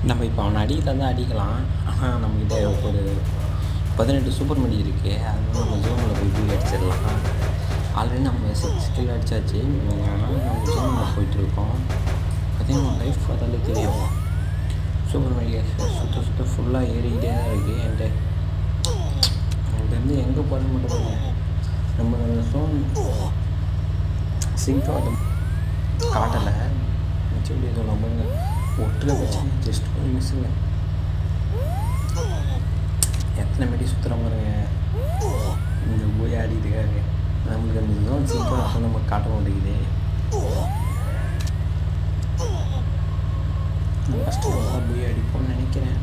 நம்ம இப்போ அவனை அடிக்கிறதா தான் அடிக்கலாம். ஆனால் நம்மக்கிட்ட ஒரு 18 சூப்பர் மணி இருக்குது. அதனால நம்ம ஜோனில் போய் போய் அடிச்சிடலாம். ஆல்ரெடி நம்ம 6 கில் அடித்தாச்சு. அதனால் நம்ம ஜோனில் போயிட்டுருக்கோம். பார்த்தீங்கன்னா லைஃப் பார்த்தாலே தெரியும். சூப்பர் மணி சுற்ற சுற்ற ஃபுல்லாக ஏறிக்கிட்டே தான் இருக்குது. என்கிட்ட அங்கேருந்து எங்கே போகிறது மட்டும் பாருங்க. நம்ம ஜோன் சிங்க் ஆட்டம் காட்டலை. மிச்சப்படி சொல்ல பாருங்க. ஒட்டில் வச்சு ஜஸ்ட் ஒரு மிஸ்ஸுங்க. எத்தனை மணி சுற்றுற பாருங்க. இங்கே போய் ஆடிட்டுருக்காரு. நம்மளுக்கு அந்த ஜோன் சிங்க் ஆட்டம் நம்ம காட்ட மாட்டேங்குது. ஃபஸ்ட்டு போய் அடிப்போம்னு நினைக்கிறேன்.